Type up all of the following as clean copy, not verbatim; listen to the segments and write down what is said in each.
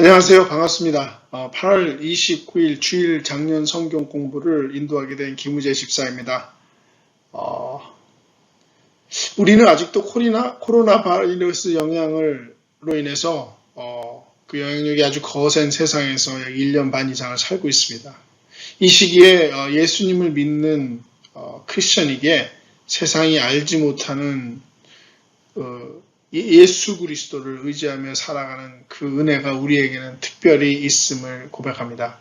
안녕하세요. 반갑습니다. 8월 29일 주일 작년 성경 공부를 인도하게 된 김우재 집사입니다. 어, 우리는 아직도 코로나 바이러스 영향으로 인해서 그 영향력이 아주 거센 세상에서 약 1년 반 이상을 살고 있습니다. 이 시기에 예수님을 믿는 크리스천에게 세상이 알지 못하는 예수 그리스도를 의지하며 살아가는 그 은혜가 우리에게는 특별히 있음을 고백합니다.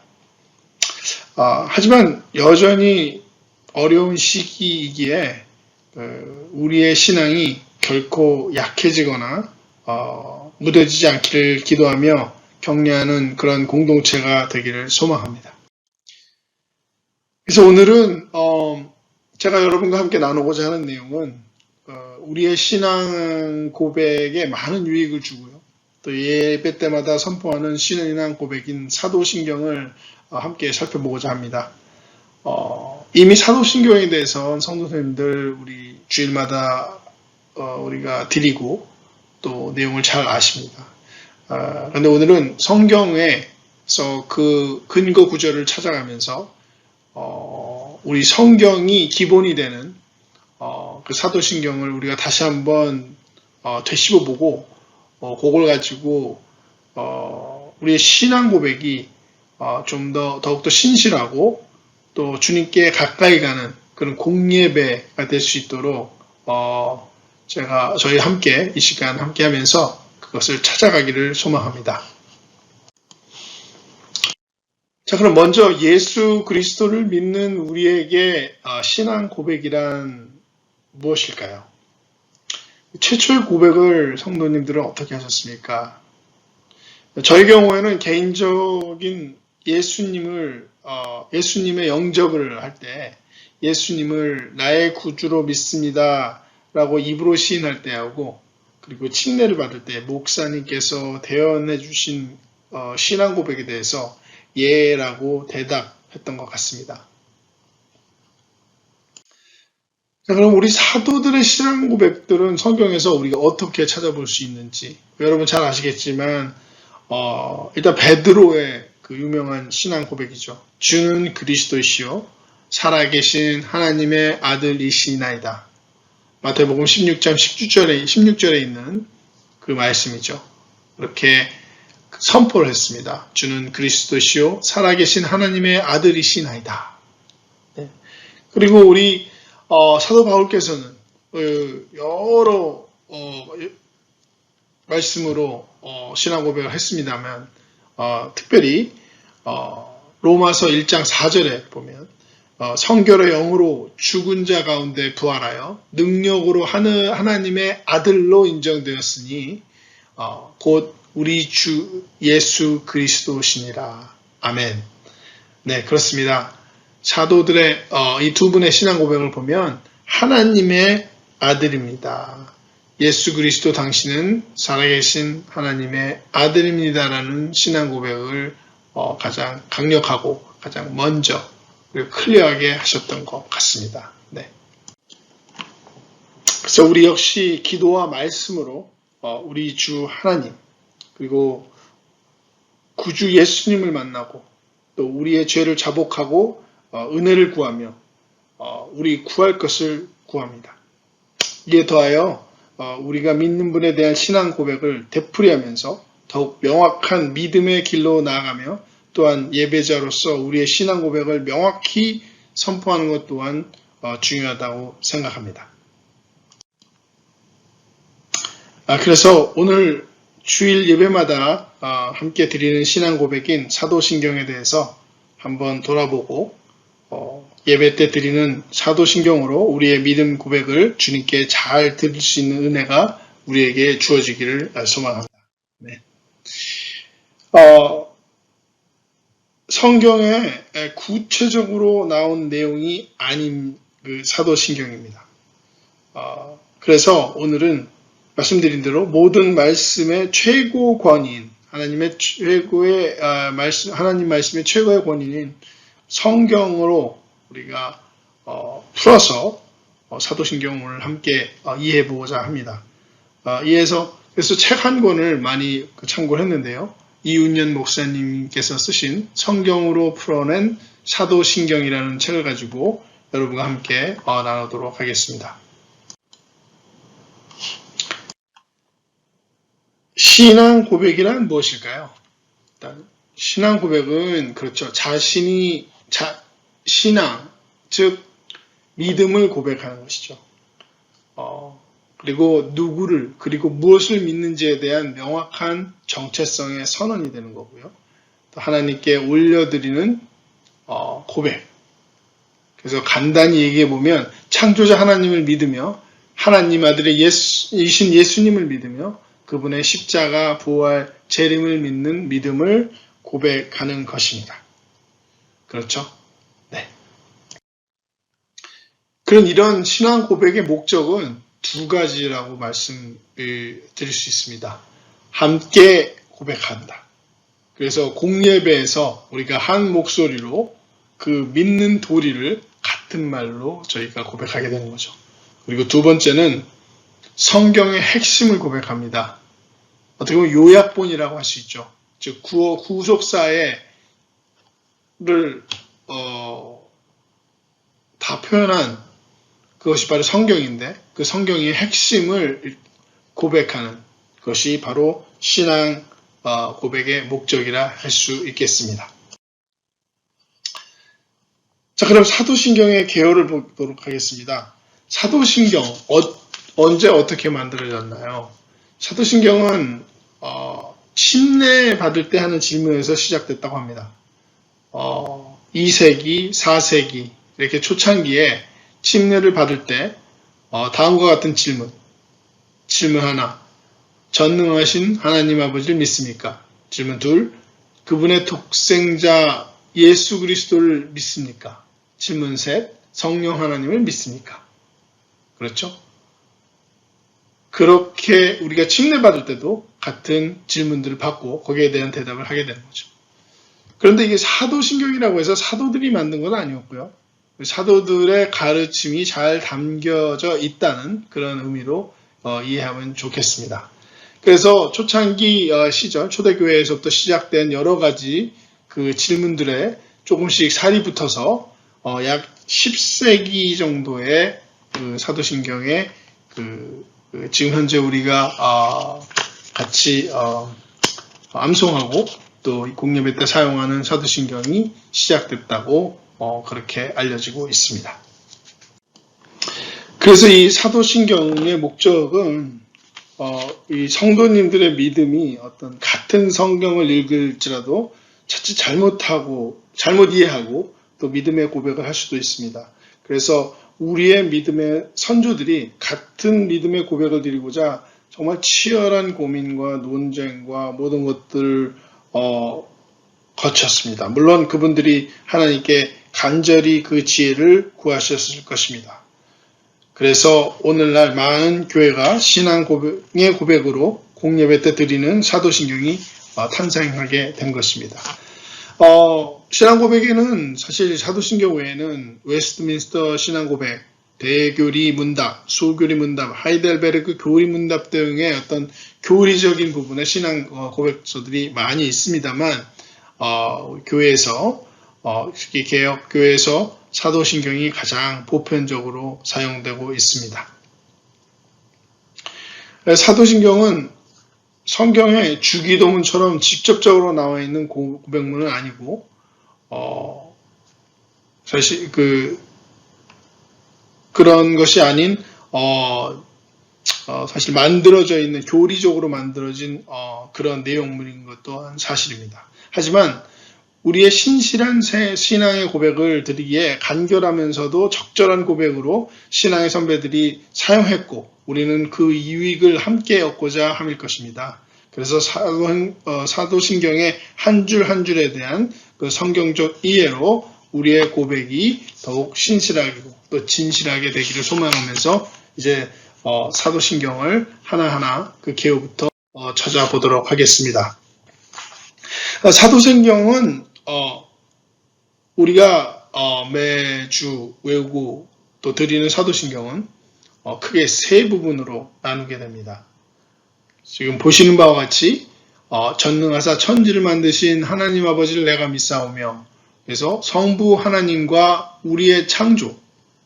하지만 여전히 어려운 시기이기에 우리의 신앙이 결코 약해지거나 무뎌지지 않기를 기도하며 격려하는 그런 공동체가 되기를 소망합니다. 그래서 오늘은 제가 여러분과 함께 나누고자 하는 내용은 우리의 신앙 고백에 많은 유익을 주고요. 또 예배 때마다 선포하는 신앙 고백인 사도신경을 함께 살펴보고자 합니다. 이미 사도신경에 대해서 성도 선생님들 우리 주일마다 우리가 드리고 또 내용을 잘 아십니다. 그런데 오늘은 성경에서 그 근거 구절을 찾아가면서 우리 성경이 기본이 되는 그 사도신경을 우리가 다시 한번 되씹어보고 그걸 가지고 우리의 신앙 고백이 좀 더욱더 신실하고 또 주님께 가까이 가는 그런 공예배가 될 수 있도록 저희 함께 이 시간 함께 하면서 그것을 찾아가기를 소망합니다. 자, 그럼 먼저 예수 그리스도를 믿는 우리에게 신앙 고백이란 무엇일까요? 최초의 고백을 성도님들은 어떻게 하셨습니까? 저희 경우에는 개인적인 예수님의 영접을 할 때 예수님을 나의 구주로 믿습니다 라고 입으로 시인할 때하고 그리고 침례를 받을 때 목사님께서 대언해 주신 신앙 고백에 대해서 예라고 대답했던 것 같습니다. 자, 그럼 우리 사도들의 신앙 고백들은 성경에서 우리가 어떻게 찾아볼 수 있는지 여러분 잘 아시겠지만 일단 베드로의 그 유명한 신앙 고백이죠. 주는 그리스도이시요 살아계신 하나님의 아들이시나이다. 마태복음 16장 16절에 있는 그 말씀이죠. 이렇게 선포를 했습니다. 주는 그리스도시요 살아계신 하나님의 아들이시나이다. 네. 그리고 우리 사도 바울께서는 여러 말씀으로 신앙 고백을 했습니다만 특별히 로마서 1장 4절에 보면 성결의 영으로 죽은 자 가운데 부활하여 능력으로 하나님의 아들로 인정되었으니 곧 우리 주 예수 그리스도시니라. 아멘. 네, 그렇습니다. 사도들의 이 두 분의 신앙 고백을 보면 하나님의 아들입니다. 예수 그리스도 당신은 살아계신 하나님의 아들입니다라는 신앙 고백을 가장 강력하고 가장 먼저 그리고 클리어하게 하셨던 것 같습니다. 네. 그래서 우리 역시 기도와 말씀으로 우리 주 하나님 그리고 구주 예수님을 만나고 또 우리의 죄를 자복하고 은혜를 구하며 우리 구할 것을 구합니다. 이에 더하여 우리가 믿는 분에 대한 신앙 고백을 되풀이하면서 더욱 명확한 믿음의 길로 나아가며 또한 예배자로서 우리의 신앙 고백을 명확히 선포하는 것 또한 중요하다고 생각합니다. 그래서 오늘 주일 예배마다 함께 드리는 신앙 고백인 사도신경에 대해서 한번 돌아보고 예배 때 드리는 사도신경으로 우리의 믿음 고백을 주님께 잘 드릴 수 있는 은혜가 우리에게 주어지기를 소망합니다. 네. 성경에 구체적으로 나온 내용이 아닌 그 사도신경입니다. 그래서 오늘은 말씀드린 대로 모든 말씀의 최고 권위인 하나님 말씀의 최고의 권위인 성경으로 우리가 풀어서 사도신경을 함께 이해해 보고자 합니다. 그래서 책 한 권을 많이 참고를 했는데요. 이윤연 목사님께서 쓰신 성경으로 풀어낸 사도신경이라는 책을 가지고 여러분과 함께 나누도록 하겠습니다. 신앙 고백이란 무엇일까요? 일단 신앙 고백은 그렇죠. 신앙, 즉 믿음을 고백하는 것이죠. 그리고 누구를, 그리고 무엇을 믿는지에 대한 명확한 정체성의 선언이 되는 거고요. 또 하나님께 올려드리는 고백. 그래서 간단히 얘기해 보면 창조자 하나님을 믿으며 하나님 아들의 이신 예수님을 믿으며 그분의 십자가, 부활, 재림을 믿는 믿음을 고백하는 것입니다. 그렇죠? 네. 이런 신앙 고백의 목적은 두 가지라고 말씀을 드릴 수 있습니다. 함께 고백한다. 그래서 공예배에서 우리가 한 목소리로 그 믿는 도리를 같은 말로 저희가 고백하게 되는 거죠. 그리고 두 번째는 성경의 핵심을 고백합니다. 어떻게 보면 요약본이라고 할 수 있죠. 즉 구속사를 다 표현한 그것이 바로 성경인데 그 성경의 핵심을 고백하는 것이 바로 신앙 고백의 목적이라 할 수 있겠습니다. 자, 그럼 사도신경의 개요를 보도록 하겠습니다. 사도신경 언제 어떻게 만들어졌나요? 사도신경은 침례 받을 때 하는 질문에서 시작됐다고 합니다. 2세기, 4세기 이렇게 초창기에 침례를 받을 때 다음과 같은 질문 하나, 전능하신 하나님 아버지를 믿습니까? 질문 둘, 그분의 독생자 예수 그리스도를 믿습니까? 질문 셋, 성령 하나님을 믿습니까? 그렇죠? 그렇게 우리가 침례받을 때도 같은 질문들을 받고 거기에 대한 대답을 하게 되는 거죠. 그런데 이게 사도신경이라고 해서 사도들이 만든 건 아니었고요. 사도들의 가르침이 잘 담겨져 있다는 그런 의미로 이해하면 좋겠습니다. 그래서 초창기 시절 초대교회에서부터 시작된 여러 가지 그 질문들에 조금씩 살이 붙어서 약 10세기 정도의 그 사도신경의 지금 현재 우리가 같이 암송하고 또 공예배 때 사용하는 사도신경이 시작됐다고 그렇게 알려지고 있습니다. 그래서 이 사도신경의 목적은 이 성도님들의 믿음이 어떤 같은 성경을 읽을지라도 자칫 잘못 이해하고 또 믿음의 고백을 할 수도 있습니다. 그래서 우리의 믿음의 선조들이 같은 믿음의 고백을 드리고자 정말 치열한 고민과 논쟁과 모든 것들을 거쳤습니다. 물론 그분들이 하나님께 간절히 그 지혜를 구하셨을 것입니다. 그래서 오늘날 많은 교회가 신앙 고백의 고백으로 공예배 때 드리는 사도신경이 탄생하게 된 것입니다. 신앙 고백에는 사실 사도신경 외에는 웨스트민스터 신앙 고백, 대교리 문답, 소교리 문답, 하이델베르크 교리 문답 등의 어떤 교리적인 부분의 신앙 고백서들이 많이 있습니다만 교회에서 특히 개혁교회에서 사도신경이 가장 보편적으로 사용되고 있습니다. 사도신경은 성경의 주기도문처럼 직접적으로 나와 있는 고백문은 아니고 사실 그런 것이 아닌 사실 만들어져 있는 교리적으로 만들어진 그런 내용물인 것 또한 사실입니다. 하지만 우리의 신실한 신앙의 고백을 드리기에 간결하면서도 적절한 고백으로 신앙의 선배들이 사용했고 우리는 그 유익을 함께 얻고자 함일 것입니다. 그래서 사도신경의 한 줄 한 줄에 대한 그 성경적 이해로 우리의 고백이 더욱 신실하고 또 진실하게 되기를 소망하면서 이제 사도신경을 하나하나 그 개요부터 찾아보도록 하겠습니다. 사도신경은 우리가 매주 외우고 또 드리는 사도신경은 크게 세 부분으로 나누게 됩니다. 지금 보시는 바와 같이 전능하사 천지를 만드신 하나님 아버지를 내가 믿사오며, 그래서 성부 하나님과 우리의 창조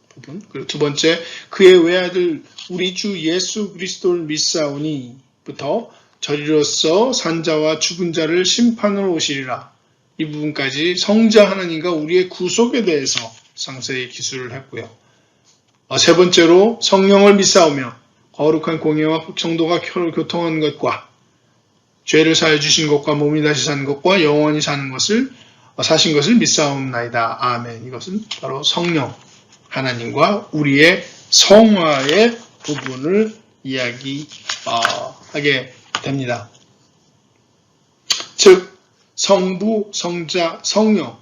부분, 그리고 두 번째 그의 외아들 우리 주 예수 그리스도를 믿사오니부터 저리로서 산자와 죽은 자를 심판으로 오시리라. 이 부분까지 성자 하나님과 우리의 구속에 대해서 상세히 기술을 했고요. 세 번째로 성령을 믿사오며 거룩한 공예와 성도가 교통한 것과 죄를 사해 주신 것과 몸이 다시 사는 것과 영원히 사는 것을 사신 것을 믿사옵나이다. 아멘. 이것은 바로 성령 하나님과 우리의 성화의 부분을 이야기하게 됩니다. 즉 성부, 성자, 성령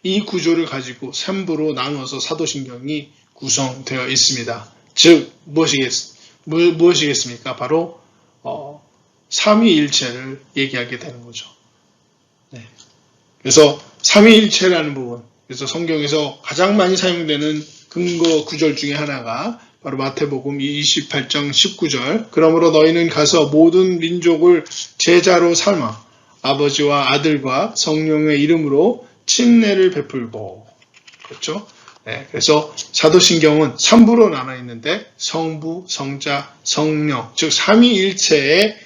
이 구조를 가지고 3부로 나누어서 사도신경이 구성되어 있습니다. 즉 무엇이겠습니까? 바로 삼위일체를 얘기하게 되는 거죠. 네. 그래서 삼위일체라는 부분, 그래서 성경에서 가장 많이 사용되는 근거 구절 중에 하나가 바로 마태복음 28장 19절, 그러므로 너희는 가서 모든 민족을 제자로 삼아 아버지와 아들과 성령의 이름으로 침례를 베풀고, 그렇죠? 네, 그래서 사도신경은 3부로 나눠 있는데 성부, 성자, 성령, 즉 삼위일체의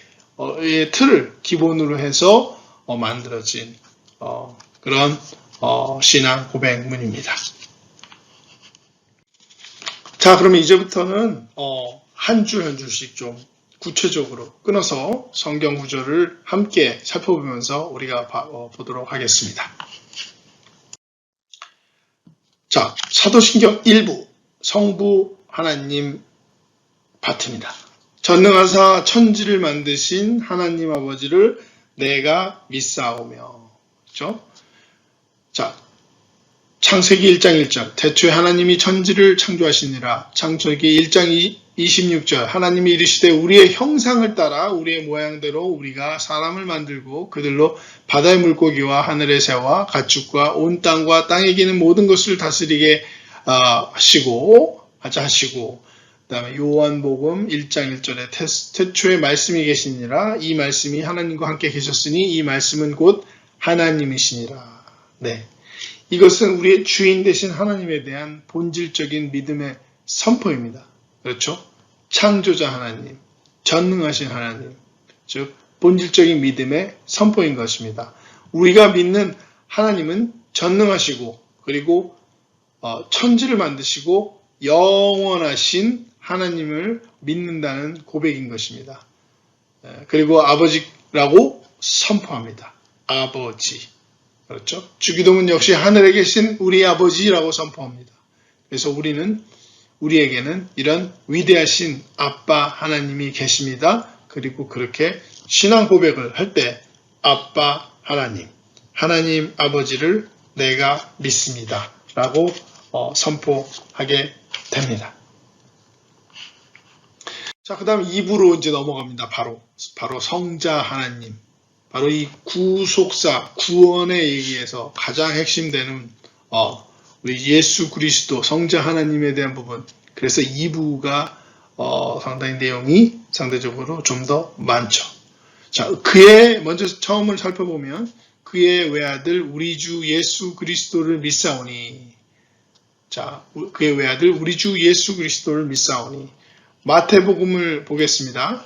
틀을 기본으로 해서 만들어진 그런 신앙 고백문입니다. 자, 그러면 이제부터는 한 줄 한 줄씩 좀 구체적으로 끊어서 성경 구절을 함께 살펴보면서 우리가 보도록 하겠습니다. 자, 사도신경 1부 성부 하나님 파트입니다. 전능하사 천지를 만드신 하나님 아버지를 내가 믿사오며, 그렇죠? 자, 창세기 1장 1절 태초에 하나님이 천지를 창조하시니라. 창세기 1장 26절 하나님이 이르시되 우리의 형상을 따라 우리의 모양대로 우리가 사람을 만들고 그들로 바다의 물고기와 하늘의 새와 가축과 온 땅과 땅에 기는 모든 것을 다스리게 하시고 그 다음에 요한복음 1장 1절에 태초에 말씀이 계시니라. 이 말씀이 하나님과 함께 계셨으니 이 말씀은 곧 하나님이시니라. 네, 이것은 우리의 주인 되신 하나님에 대한 본질적인 믿음의 선포입니다. 그렇죠? 창조자 하나님, 전능하신 하나님, 즉 본질적인 믿음의 선포인 것입니다. 우리가 믿는 하나님은 전능하시고 그리고 천지를 만드시고 영원하신 하나님을 믿는다는 고백인 것입니다. 그리고 아버지라고 선포합니다. 아버지. 그렇죠? 주기도문 역시 하늘에 계신 우리 아버지라고 선포합니다. 그래서 우리에게는 이런 위대하신 아빠 하나님이 계십니다. 그리고 그렇게 신앙 고백을 할 때 아빠 하나님, 하나님 아버지를 내가 믿습니다. 라고 선포하게 됩니다. 자, 그 다음 2부로 이제 넘어갑니다. 바로 성자 하나님. 바로 이 구속사, 구원에 얘기해서 가장 핵심되는 우리 예수 그리스도 성자 하나님에 대한 부분. 그래서 2부가 상당히 내용이 상대적으로 좀 더 많죠. 자, 먼저 처음을 살펴보면 그의 외아들 우리 주 예수 그리스도를 믿사오니. 자, 그의 외아들 우리 주 예수 그리스도를 믿사오니. 마태복음을 보겠습니다.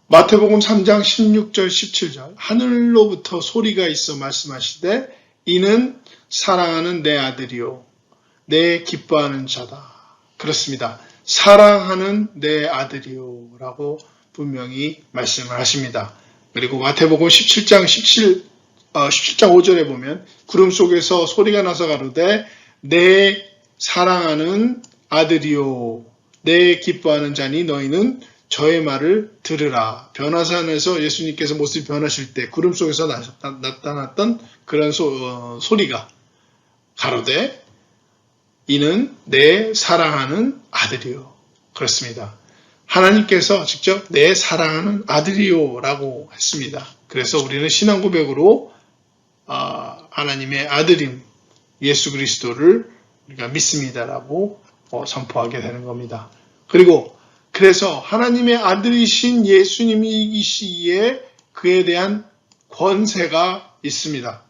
마태복음 3장 16절 17절 하늘로부터 소리가 있어 말씀하시되 이는 사랑하는 내 아들이요 내 기뻐하는 자다. 그렇습니다. 사랑하는 내 아들이요 라고 분명히 말씀을 하십니다. 그리고 마태복음 17장 5절에 보면 구름 속에서 소리가 나서 가로되 내 사랑하는 아들이요 내 기뻐하는 자니 너희는 저의 말을 들으라. 변화산에서 예수님께서 모습이 변하실 때 구름 속에서 나타났던 그런 소리가 가로되 이는 내 사랑하는 아들이요. 그렇습니다. 하나님께서 직접 내 사랑하는 아들이요 라고 했습니다. 그래서 우리는 신앙 고백으로 하나님의 아들인 예수 그리스도를 우리가 믿습니다라고 선포하게 되는 겁니다. 그리고 그래서 하나님의 아들이신 예수님이시기에 그에 대한 권세가 있습니다.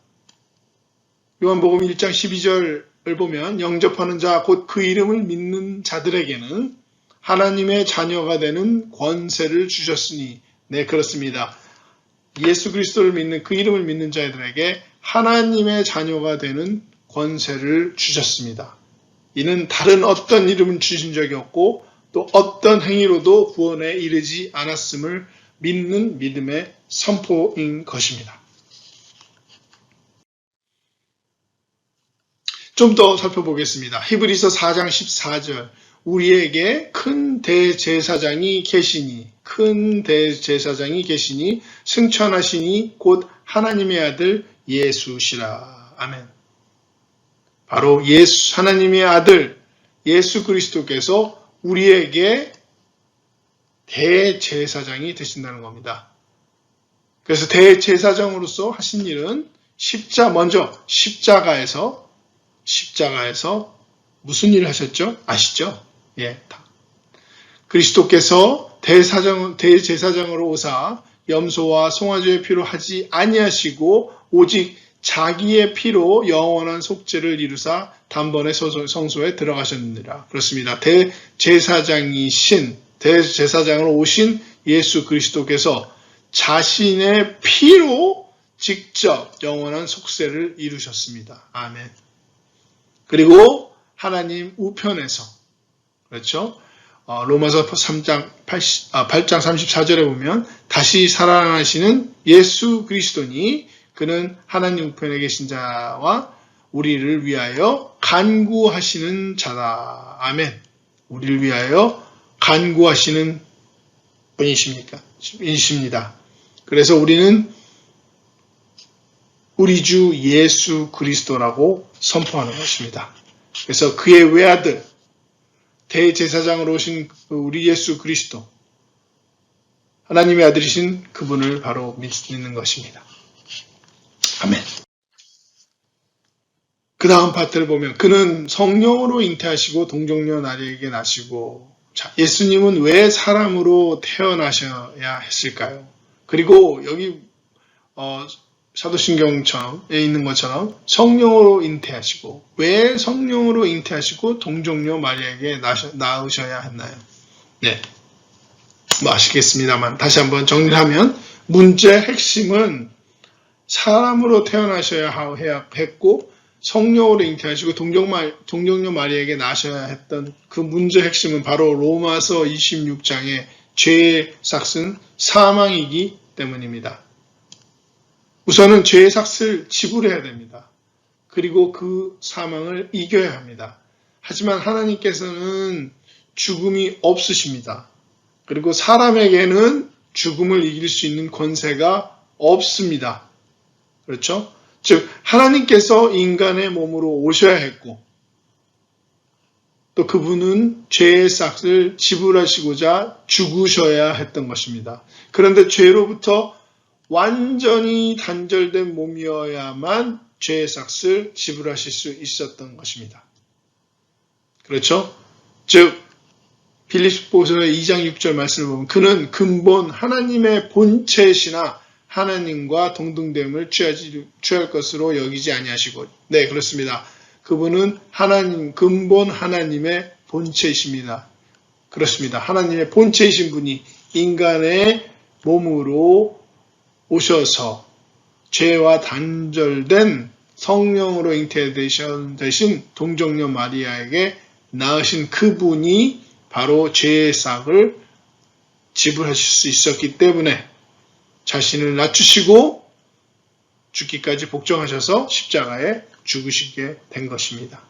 요한복음 1장 12절을 보면 영접하는 자 곧 그 이름을 믿는 자들에게는 하나님의 자녀가 되는 권세를 주셨으니 네 그렇습니다. 예수 그리스도를 믿는 그 이름을 믿는 자들에게 하나님의 자녀가 되는 권세를 주셨습니다. 이는 다른 어떤 이름은 주신 적이 없고 또 어떤 행위로도 구원에 이르지 않았음을 믿는 믿음의 선포인 것입니다. 좀 더 살펴보겠습니다. 히브리서 4장 14절 우리에게 큰 대제사장이 계시니 승천하시니 곧 하나님의 아들 예수시라. 아멘. 바로 하나님의 아들 예수 그리스도께서 우리에게 대제사장이 되신다는 겁니다. 그래서 대제사장으로서 하신 일은 먼저 십자가에서 무슨 일을 하셨죠? 아시죠? 예. 그리스도께서 대제사장으로 오사 염소와 송아지의 피로 하지 아니하시고 오직 자기의 피로 영원한 속죄를 이루사 단번에 성소에 들어가셨느니라. 그렇습니다. 대제사장으로 오신 예수 그리스도께서 자신의 피로 직접 영원한 속죄를 이루셨습니다. 아멘. 그리고 하나님 우편에서 그렇죠? 로마서 8장 34절에 보면 다시 살아나시는 예수 그리스도니 그는 하나님 우편에 계신 자와 우리를 위하여 간구하시는 자다. 아멘. 우리를 위하여 간구하시는 분이십니다. 그래서 우리는 우리 주 예수 그리스도라고 선포하는 것입니다. 그래서 그의 외아들, 대제사장으로 오신 우리 예수 그리스도, 하나님의 아들이신 그분을 바로 믿는 것입니다. 아멘. 그 다음 파트를 보면 그는 성령으로 잉태하시고 동정녀 마리아에게 나시고 자, 예수님은 왜 사람으로 태어나셔야 했을까요? 그리고 여기 사도신경에 있는 것처럼 성령으로 잉태하시고 왜 성령으로 잉태하시고 동정녀 마리아에게 낳으셔야 했나요? 네, 아시겠습니다만 다시 한번 정리하면 문제의 핵심은 사람으로 태어나셔야 했고 성령으로 잉태하시고 동정녀 마리아에게 낳으셔야 했던 그 문제의 핵심은 바로 로마서 26장의 죄의 삭은 사망이기 때문입니다. 우선은 죄의 삭을 지불해야 됩니다. 그리고 그 사망을 이겨야 합니다. 하지만 하나님께서는 죽음이 없으십니다. 그리고 사람에게는 죽음을 이길 수 있는 권세가 없습니다. 그렇죠? 즉 하나님께서 인간의 몸으로 오셔야 했고 또 그분은 죄의 삭을 지불하시고자 죽으셔야 했던 것입니다. 그런데 죄로부터 완전히 단절된 몸이어야만 죄의 삭을 지불하실 수 있었던 것입니다. 그렇죠? 즉 빌립보서 2장 6절 말씀을 보면 그는 근본 하나님의 본체시나 하나님과 동등됨을 취할 것으로 여기지 아니하시고 네 그렇습니다. 그분은 근본 하나님의 본체이십니다. 그렇습니다. 하나님의 본체이신 분이 인간의 몸으로 오셔서 죄와 단절된 성령으로 잉태되신 동정녀 마리아에게 낳으신 그분이 바로 죄의 삭을 지불하실 수 있었기 때문에 자신을 낮추시고 죽기까지 복종하셔서 십자가에 죽으시게 된 것입니다.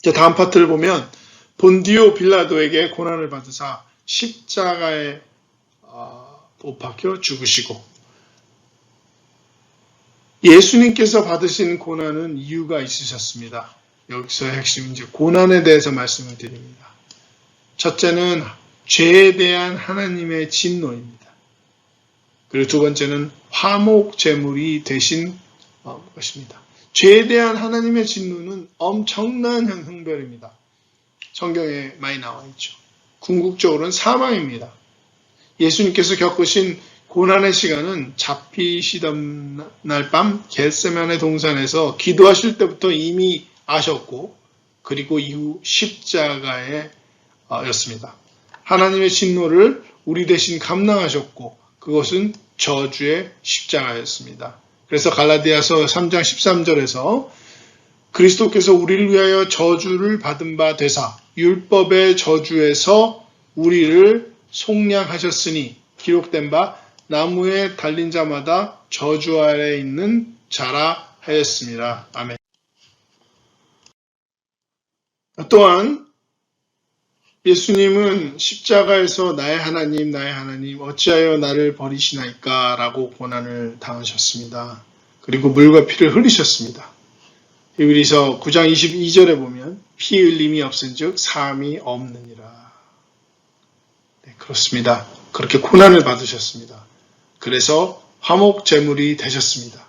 자, 다음 파트를 보면 본디오 빌라도에게 고난을 받으사 십자가에 못 박혀 죽으시고 예수님께서 받으신 고난은 이유가 있으셨습니다. 여기서 핵심 이제 고난에 대해서 말씀을 드립니다. 첫째는 죄에 대한 하나님의 진노입니다. 그리고 두 번째는 화목 제물이 되신 것입니다. 죄에 대한 하나님의 진노는 엄청난 형벌입니다. 성경에 많이 나와 있죠. 궁극적으로는 사망입니다. 예수님께서 겪으신 고난의 시간은 잡히시던 날 밤 겟세마네 동산에서 기도하실 때부터 이미 아셨고, 그리고 이후 십자가에 였습니다. 하나님의 진노를 우리 대신 감당하셨고, 그것은 저주의 십자가였습니다. 그래서 갈라디아서 3장 13절에서 그리스도께서 우리를 위하여 저주를 받은 바 되사 율법의 저주에서 우리를 속량하셨으니 기록된 바 나무에 달린 자마다 저주 아래 있는 자라 하였습니다. 아멘. 또한 예수님은 십자가에서 나의 하나님 어찌하여 나를 버리시나이까 라고 고난을 당하셨습니다. 그리고 물과 피를 흘리셨습니다. 히브리서 9장 22절에 보면 피 흘림이 없은즉 사함이 없느니라. 네, 그렇습니다. 그렇게 고난을 받으셨습니다. 그래서 화목 제물이 되셨습니다.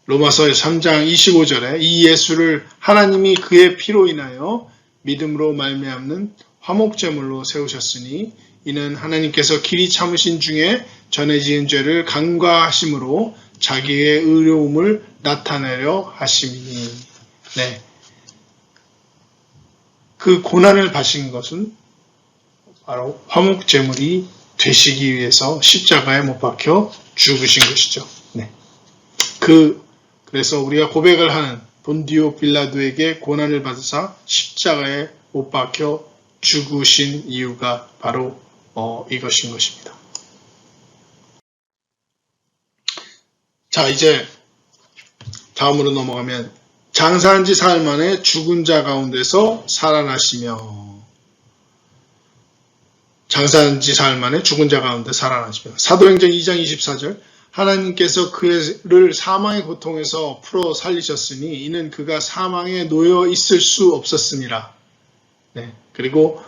로마서 3장 25절에 이 예수를 하나님이 그의 피로 인하여 믿음으로 말미암는 화목 제물로 세우셨으니 이는 하나님께서 길이 참으신 중에 전에 지은 죄를 간과하심으로 자기의 의로움을 나타내려 하심이니. 네. 그 고난을 받으신 것은 바로 화목 제물이 되시기 위해서 십자가에 못 박혀 죽으신 것이죠. 네. 그래서 우리가 고백을 하는 본디오 빌라도에게 고난을 받으사 십자가에 못 박혀 죽으신 이유가 바로 이것인 것입니다. 자, 이제 다음으로 넘어가면 장사한 지 사흘 만에 죽은 자 가운데서 살아나시며, 장사한 지 사흘 만에 죽은 자 가운데 살아나시며, 사도행전 2장 24절 하나님께서 그를 사망의 고통에서 풀어 살리셨으니 이는 그가 사망에 놓여 있을 수 없었습니다. 네. 그리고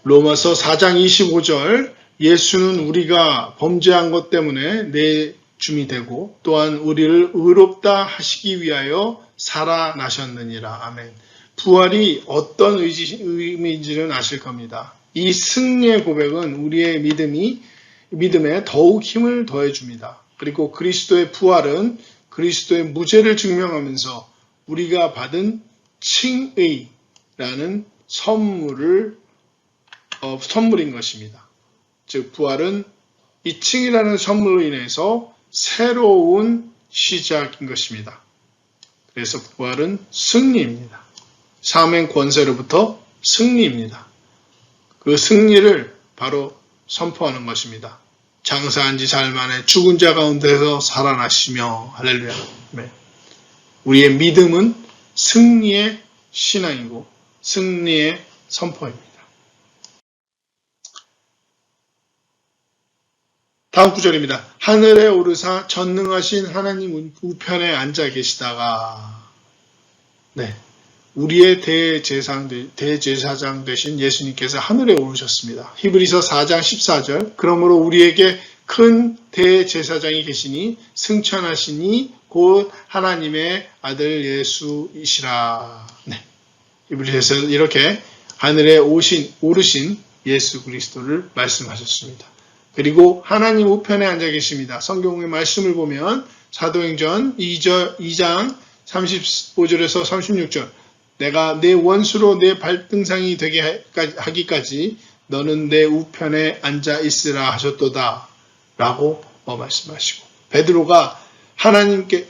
로마서 4장 25절 예수는 우리가 범죄한 것 때문에 내줌이 되고 또한 우리를 의롭다 하시기 위하여 살아나셨느니라. 아멘. 부활이 어떤 의미인지는 아실 겁니다. 이 승리의 고백은 우리의 믿음에 더욱 힘을 더해줍니다. 그리고 그리스도의 부활은 그리스도의 무죄를 증명하면서 우리가 받은 칭의라는 선물인 것입니다. 즉 부활은 이 칭이라는 선물로 인해서 새로운 시작인 것입니다. 그래서 부활은 승리입니다. 사망 권세로부터 승리입니다. 그 승리를 바로 선포하는 것입니다. 장사한 지 사흘 만에 죽은 자 가운데서 살아나시며, 할렐루야. 네. 우리의 믿음은 승리의 신앙이고 승리의 선포입니다. 다음 구절입니다. 하늘에 오르사 전능하신 하나님 우편에 앉아 계시다가, 네, 우리의 대제사장 되신 예수님께서 하늘에 오르셨습니다. 히브리서 4장 14절 그러므로 우리에게 큰 대제사장이 계시니 승천하시니 곧 하나님의 아들 예수이시라. 네. 히브리서에서 이렇게 하늘에 오르신 예수 그리스도를 말씀하셨습니다. 그리고 하나님 우편에 앉아 계십니다. 성경의 말씀을 보면 사도행전 2장 35절에서 36절 내가 내 원수로 내 발등상이 되게 하기까지 너는 내 우편에 앉아 있으라 하셨도다 라고 말씀하시고, 베드로가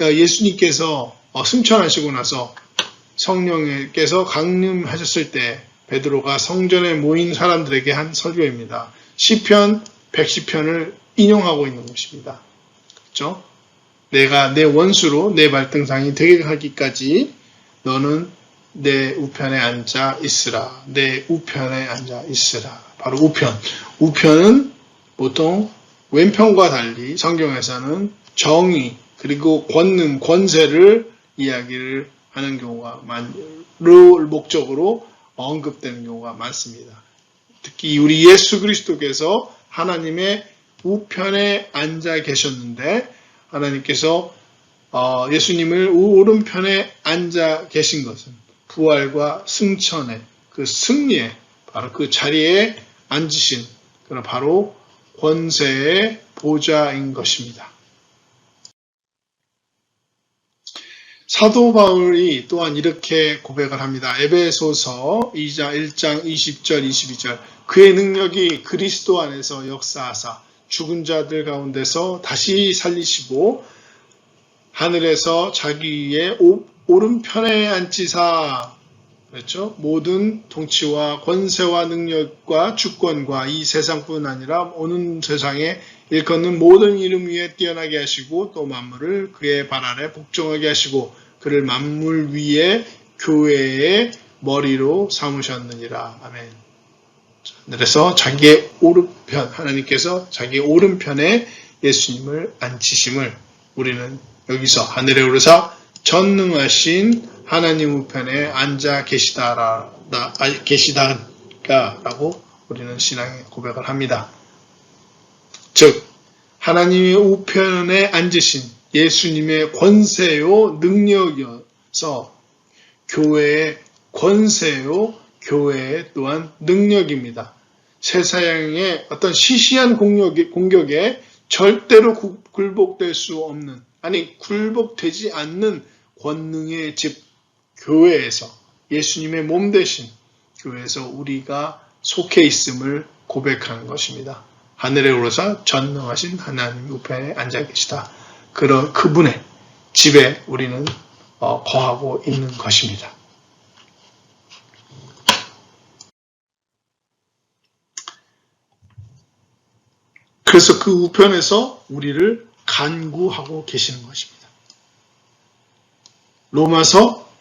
예수님께서 승천하시고 나서 성령께서 강림하셨을 때 베드로가 성전에 모인 사람들에게 한 설교입니다. 시편 110편을 인용하고 있는 것입니다. 그렇죠? 내가 내 원수로 내 발등상이 되게 하기까지 너는 내 우편에 앉아 있으라. 내 우편에 앉아 있으라. 바로 우편. 우편은 보통 왼편과 달리 성경에서는 정의 그리고 권능, 권세를 이야기를 하는 경우가 를 목적으로 언급되는 경우가 많습니다. 특히 우리 예수 그리스도께서 하나님의 우편에 앉아 계셨는데 하나님께서 예수님을 오른편에 앉아 계신 것은 부활과 승천의 그 승리에 바로 그 자리에 앉으신 그런 바로 권세의 보좌인 것입니다. 사도 바울이 또한 이렇게 고백을 합니다. 에베소서 2장 1장 20절 22절 그의 능력이 그리스도 안에서 역사하사 죽은 자들 가운데서 다시 살리시고 하늘에서 자기 위에 오른편에 앉히사 그렇죠? 모든 통치와 권세와 능력과 주권과 이 세상뿐 아니라 오는 세상에 일컫는 모든 이름 위에 뛰어나게 하시고 또 만물을 그의 발 아래 복종하게 하시고 그를 만물 위에 교회의 머리로 삼으셨느니라. 아멘. 그래서 자기의 오른편 하나님께서 자기의 오른편에 예수님을 앉히심을 우리는 여기서 하늘에 오르사 전능하신 하나님 우편에 앉아 계시다라고 우리는 신앙의 고백을 합니다. 즉 하나님의 우편에 앉으신 예수님의 권세요 능력이어서 교회의 권세요 교회의 또한 능력입니다. 세상의 어떤 시시한 공격에 절대로 굴복될 수 없는 굴복되지 않는 권능의 집 교회에서 예수님의 몸 대신 교회에서 우리가 속해 있음을 고백하는 것입니다. 하늘에 오르사 전능하신 하나님 우편에 앉아 계시다. 그런 그분의 집에 우리는 거하고 있는 것입니다. 그래서 그 우편에서 우리를 간구하고 계시는 것입니다. 로마서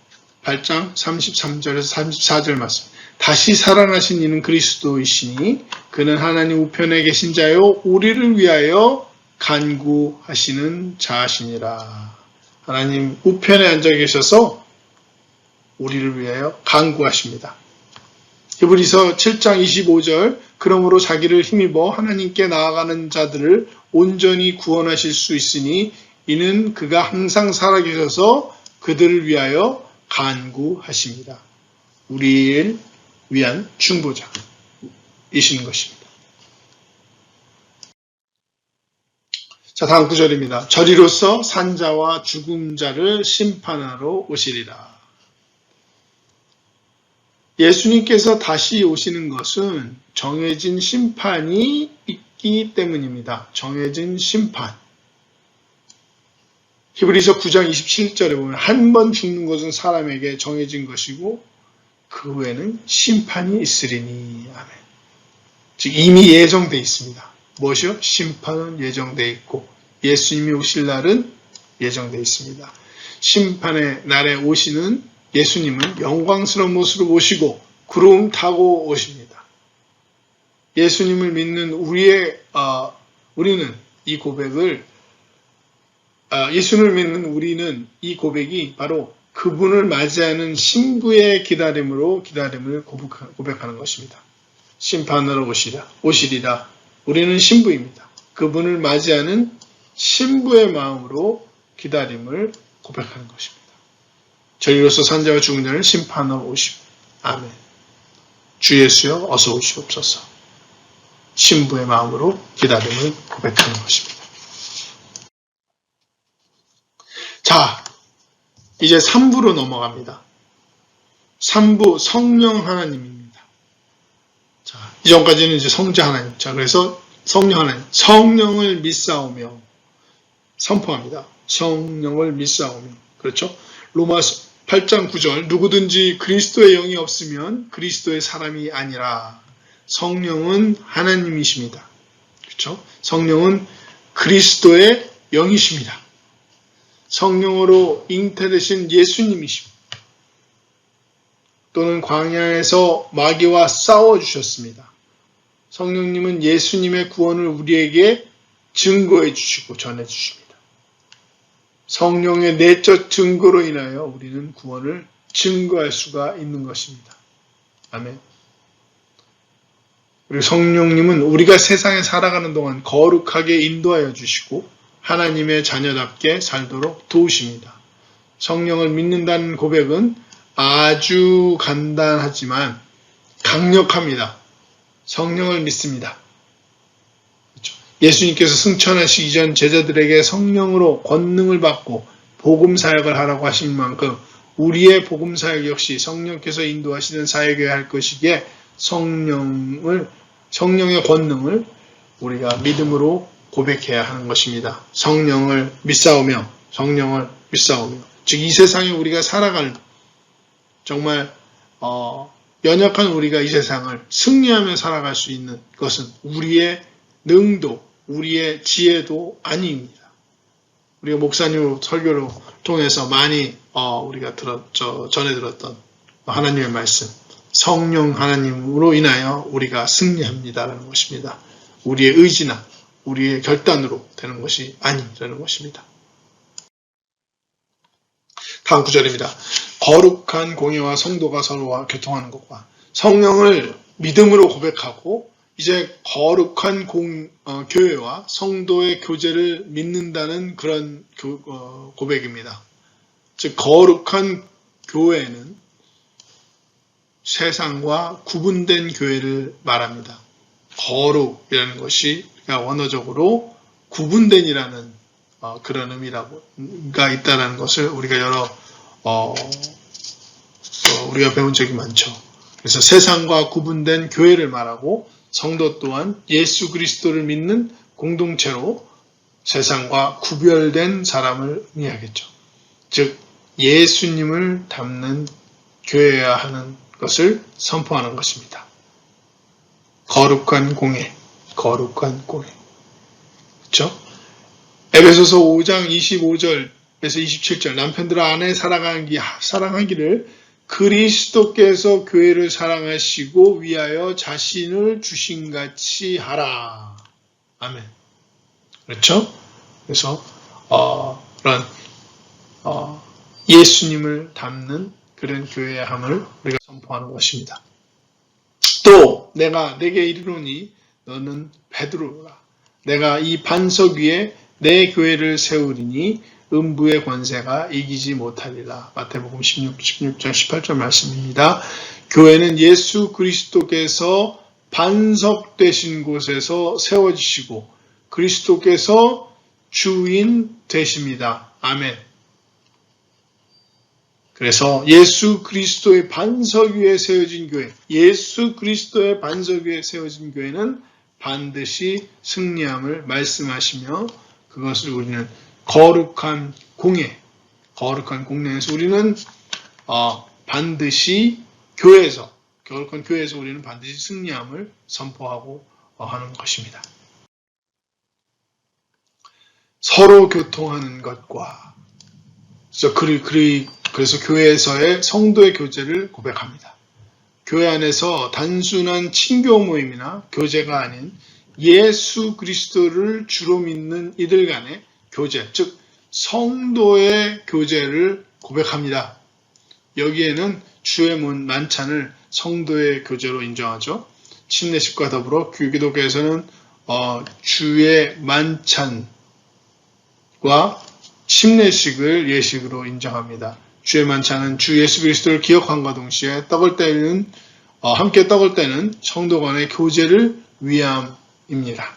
8장 33절에서 34절 말씀. 다시 살아나신 이는 그리스도이시니 그는 하나님 우편에 계신 자요 우리를 위하여 간구하시는 자시니라. 하나님 우편에 앉아 계셔서 우리를 위하여 간구하십니다. 히브리서 7장 25절 그러므로 자기를 힘입어 하나님께 나아가는 자들을 온전히 구원하실 수 있으니 이는 그가 항상 살아계셔서 그들을 위하여 간구하십니다. 우리를 위한 중보자이시는 것입니다. 자, 다음 구절입니다. 저리로서 산자와 죽은 자를 심판하러 오시리라. 예수님께서 다시 오시는 것은 정해진 심판이 있기 때문입니다. 정해진 심판. 히브리서 9장 27절에 보면 한 번 죽는 것은 사람에게 정해진 것이고 그 후에는 심판이 있으리니. 아멘. 즉 이미 예정되어 있습니다. 무엇이요? 심판은 예정되어 있고 예수님이 오실 날은 예정되어 있습니다. 심판의 날에 오시는 예수님은 영광스러운 모습으로 오시고 구름 타고 오십니다. 예수님을 믿는 우리는 이 고백을 예수님을 믿는 우리는 이 고백이 바로 그분을 맞이하는 신부의 기다림을 고백하는 것입니다. 심판하러 오시리라. 우리는 신부입니다. 그분을 맞이하는 신부의 마음으로 기다림을 고백하는 것입니다. 저희로서 산자와 죽은 자를 심판하러 오십니다. 아멘. 주 예수여 어서 오시옵소서. 신부의 마음으로 기다림을 고백하는 것입니다. 자, 이제 3부로 넘어갑니다. 3부 성령 하나님입니다. 자, 이전까지는 이제 성자 하나님. 자, 그래서 성령 하나님. 성령을 믿사오며 선포합니다. 성령을 믿사오며. 그렇죠? 로마서 8장 9절 누구든지 그리스도의 영이 없으면 그리스도의 사람이 아니라. 성령은 하나님이십니다. 그렇죠? 성령은 그리스도의 영이십니다. 성령으로 잉태되신 예수님이십니다. 또는 광야에서 마귀와 싸워주셨습니다. 성령님은 예수님의 구원을 우리에게 증거해 주시고 전해 주십니다. 성령의 내적 증거로 인하여 우리는 구원을 증거할 수가 있는 것입니다. 아멘. 그리고 성령님은 우리가 세상에 살아가는 동안 거룩하게 인도하여 주시고 하나님의 자녀답게 살도록 도우십니다. 성령을 믿는다는 고백은 아주 간단하지만 강력합니다. 성령을 믿습니다. 그렇죠? 예수님께서 승천하시기 전 제자들에게 성령으로 권능을 받고 복음 사역을 하라고 하신 만큼 우리의 복음 사역 역시 성령께서 인도하시는 사역이어야 할 것이기에 성령의 권능을 우리가 믿음으로 고백해야 하는 것입니다. 성령을 믿사오며 즉 이 세상에 우리가 살아갈 정말 연약한 우리가 이 세상을 승리하며 살아갈 수 있는 것은 우리의 능도, 우리의 지혜도 아닙니다. 우리가 목사님 설교를 통해서 많이 우리가 전해 들었던 하나님의 말씀, 성령 하나님으로 인하여 우리가 승리합니다라는 것입니다. 우리의 의지나 우리의 결단으로 되는 것이 아니라는 것입니다. 다음 구절입니다. 거룩한 공예와 성도가 서로와 교통하는 것과 성령을 믿음으로 고백하고 이제 거룩한 교회와 성도의 교제를 믿는다는 그런 고백입니다. 즉 거룩한 교회는 세상과 구분된 교회를 말합니다. 거룩이라는 것이 원어적으로 구분된이라는 그런 의미가 있다는 것을 우리가 우리가 배운 적이 많죠. 그래서 세상과 구분된 교회를 말하고 성도 또한 예수 그리스도를 믿는 공동체로 세상과 구별된 사람을 의미하겠죠. 즉 예수님을 닮는 교회여야 하는 것을 선포하는 것입니다. 거룩한 공예. 그렇죠? 에베소서 5장 25절에서 27절 남편들아 아내 사랑하기를 그리스도께서 교회를 사랑하시고 위하여 자신을 주신같이 하라. 아멘. 그렇죠? 그래서 그런 예수님을 닮는 그런 교회함을 우리가 선포하는 것입니다. 또 내가 내게 이르노니 너는 베드로라. 내가 이 반석 위에 내 교회를 세우리니 음부의 권세가 이기지 못하리라. 마태복음 16장 18절 말씀입니다. 교회는 예수 그리스도께서 반석 되신 곳에서 세워지시고 그리스도께서 주인 되십니다. 아멘. 그래서 예수 그리스도의 반석 위에 세워진 교회, 예수 그리스도의 반석 위에 세워진 교회는 반드시 승리함을 말씀하시며 그것을 우리는 거룩한 공예에서 우리는 반드시 거룩한 교회에서 우리는 반드시 승리함을 선포하고 하는 것입니다. 서로 교통하는 것과 그래서 교회에서의 성도의 교제를 고백합니다. 교회 안에서 단순한 친교 모임이나 교제가 아닌 예수 그리스도를 주로 믿는 이들 간의 교제, 즉 성도의 교제를 고백합니다. 여기에는 주의 문 만찬을 성도의 교제로 인정하죠. 침례식과 더불어 기독교에서는 주의 만찬과 침례식을 예식으로 인정합니다. 주의 만찬은 주 예수 그리스도를 기억함과 동시에 함께 떡을 떼는 성도 간의 교제를 위함입니다.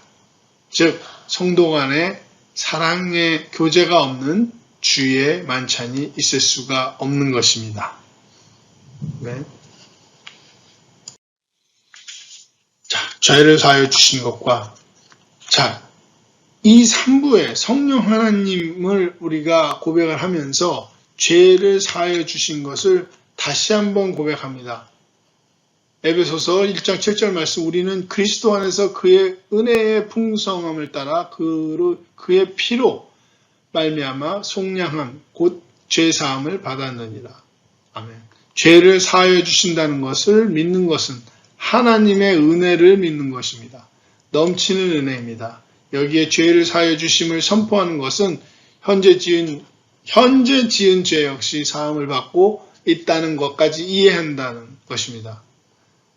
즉 성도 간의 사랑의 교제가 없는 주의 만찬이 있을 수가 없는 것입니다. 네. 자, 죄를 사하여 주신 것과 이 3부에 성령 하나님을 우리가 고백을 하면서 죄를 사하여 주신 것을 다시 한번 고백합니다. 에베소서 1장 7절 말씀 우리는 그리스도 안에서 그의 은혜의 풍성함을 따라 그의 피로 말미암아 속량함 곧 죄사함을 받았느니라. 아멘. 죄를 사하여 주신다는 것을 믿는 것은 하나님의 은혜를 믿는 것입니다. 넘치는 은혜입니다. 여기에 죄를 사하여 주심을 선포하는 것은 현재 지은 죄 역시 사함을 받고 있다는 것까지 이해한다는 것입니다.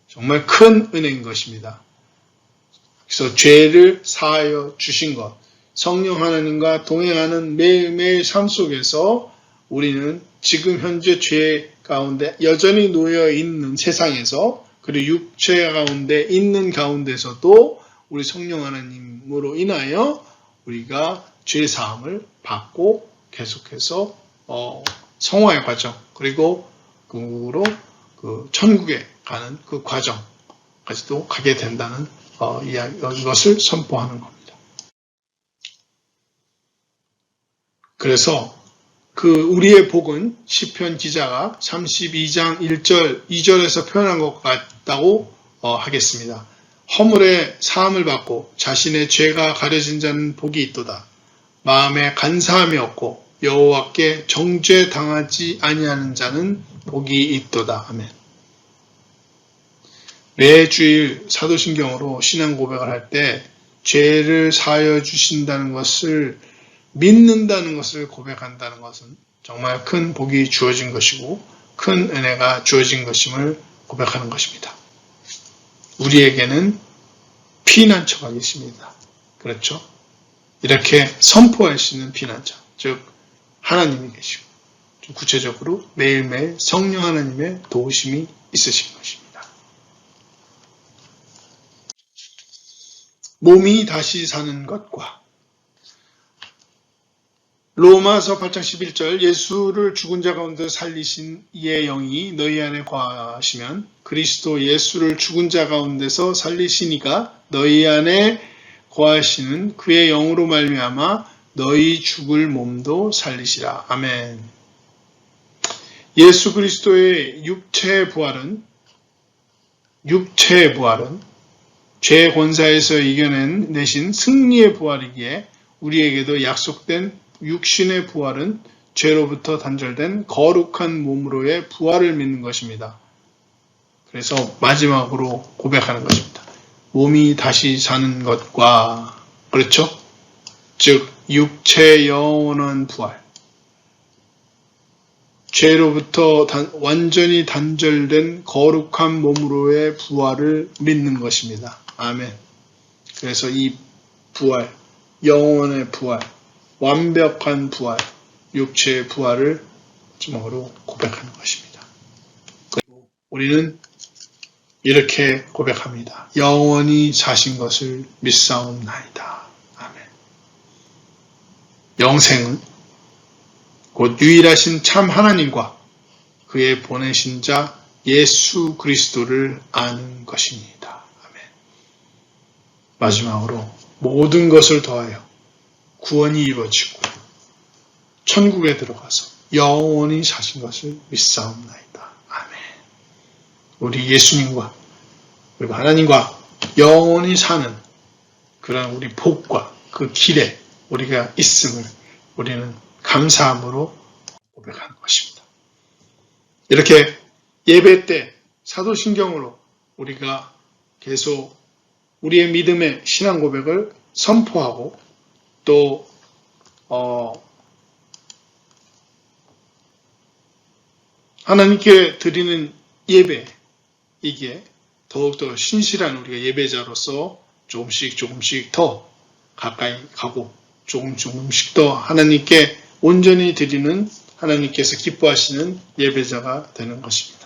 정말 큰 은혜인 것입니다. 그래서 죄를 사하여 주신 것, 성령 하나님과 동행하는 매일매일 삶 속에서 우리는 지금 현재 죄 가운데 여전히 놓여 있는 세상에서 그리고 육체 가운데 있는 가운데서도 우리 성령 하나님으로 인하여 우리가 죄 사함을 받고 계속해서 성화의 과정, 그리고 그 천국에 가는 그 과정까지도 가게 된다는 이것을 선포하는 겁니다. 그래서 그 우리의 복은 시편 기자가 32장 1절, 2절에서 표현한 것 같다고 하겠습니다. 허물에 사함을 받고 자신의 죄가 가려진 자는 복이 있도다. 마음에 간사함이 없고 여호와께 정죄당하지 아니하는 자는 복이 있도다. 아멘. 매주일 사도신경으로 신앙 고백을 할 때 죄를 사하여 주신다는 것을 믿는다는 것을 고백한다는 것은 정말 큰 복이 주어진 것이고 큰 은혜가 주어진 것임을 고백하는 것입니다. 우리에게는 피난처가 있습니다. 그렇죠? 이렇게 선포할 수 있는 피난처, 즉 하나님이 계시고 좀 구체적으로 매일매일 성령 하나님의 도우심이 있으신 것입니다. 몸이 다시 사는 것과 로마서 8장 11절 예수를 죽은 자 가운데 살리신 이의 영이 너희 안에 거하시면 그리스도 예수를 죽은 자 가운데서 살리시니가 너희 안에 거하시는 그의 영으로 말미암아 너희 죽을 몸도 살리시라. 아멘. 예수 그리스도의 육체의 부활은 죄 권사에서 이겨내신 승리의 부활이기에 우리에게도 약속된 육신의 부활은 죄로부터 단절된 거룩한 몸으로의 부활을 믿는 것입니다. 그래서 마지막으로 고백하는 것입니다. 몸이 다시 사는 것과, 그렇죠? 즉 육체의 영원한 부활, 죄로부터 완전히 단절된 거룩한 몸으로의 부활을 믿는 것입니다. 아멘. 그래서 이 부활, 영혼의 부활, 완벽한 부활, 육체의 부활을 마지막으로 고백하는 것입니다. 그리고 우리는 이렇게 고백합니다. 영원히 사신 것을 믿사옵나이다. 아멘. 영생은 곧 유일하신 참 하나님과 그의 보내신 자 예수 그리스도를 아는 것입니다. 아멘. 마지막으로 모든 것을 더하여 구원이 이루어지고 천국에 들어가서 영원히 사신 것을 믿사옵나이다. 아멘. 우리 예수님과 그리고 하나님과 영원히 사는 그런 우리 복과 그 길에 우리가 있음을 우리는 감사함으로 고백하는 것입니다. 이렇게 예배 때 사도신경으로 우리가 계속 우리의 믿음의 신앙 고백을 선포하고 또 하나님께 드리는 예배, 이게 더욱더 신실한 우리가 예배자로서 조금씩 더 가까이 가고 조금씩 더 하나님께 온전히 드리는, 하나님께서 기뻐하시는 예배자가 되는 것입니다.